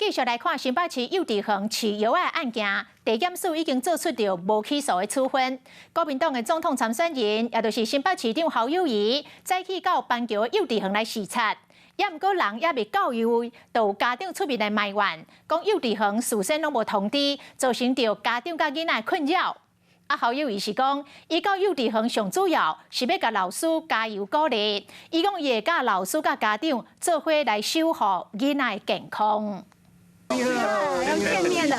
继续来看新北市幼稚园饲药的案件，地检署已经做出了无起诉的处分。国民党的总统参选人，也就是新北市长侯友宜，早起到板桥幼稚园来视察。也毋过人也未到位，就有家长出面来埋怨，讲幼稚园事先拢无通知，造成着家长甲囡仔困扰。侯友宜是讲，伊到幼稚园上主要是要甲老师加油鼓励，伊讲伊会甲老师甲家长做伙来守护囡仔的健康。要见面的。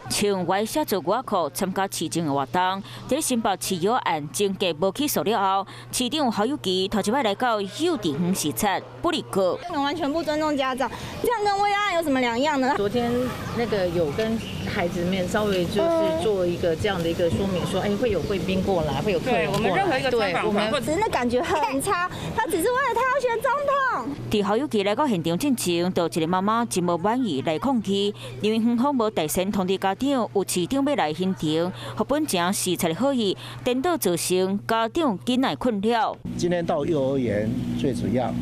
穿歪写做外裤参加市政的活动，在新北饲药案侦结无起诉了后，市长侯友宜头一摆来到幼稚园视察，不离过。完全不尊重家长，这样跟慰安有什么两样呢？昨天那个有跟孩子们稍微就是做一个这样的一个说明，说会有贵宾过来，会有客人过来。我们任何一个专访团，只是那感觉很差，他只是为了他要选总统。伫侯友宜来到现场之前，就一个妈妈真无满意来抗议，因为园方无提前通知家长有市长要来现场，和本正视察的好意，颠倒造成家长囡仔困扰。今天到幼儿园，最主要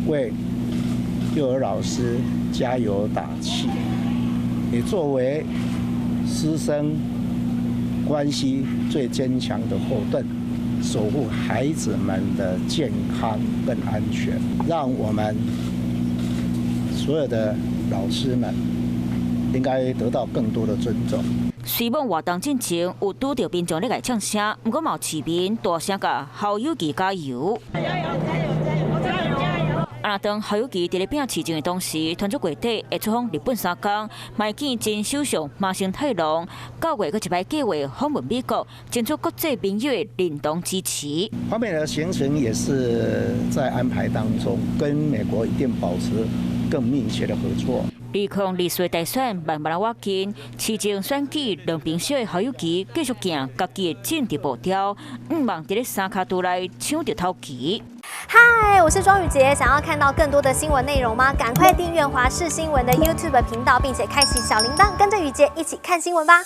为幼儿老师加油打气，也作为师生关系最坚强的后盾，守护孩子们的健康跟安全，让我们所有的老师们应该得到更多的尊重。虽望活动进前有拄到民众咧来唱声，不过嘛有市民大声甲侯友宜加油。加油！加油！加油！加油！加油！啊，当侯友宜伫咧拼市政的同时，传出月底会出访日本3天，迈见前首相麻生太郎，9月佫一摆计划访问美国，争取国际民友的认同支持。后面的行程也是在安排当中，跟美国一定保持更密切的合作。2024岁大选慢慢挖近，市政选举两边小的侯友宜继续行家己的政治步调，毋望伫咧三脚度来抢着头旗。嗨，我是庄宇杰，想要看到更多的新闻内容吗？赶快订阅华视新闻的 YouTube 频道，并且开启小铃铛，跟着宇杰一起看新闻吧。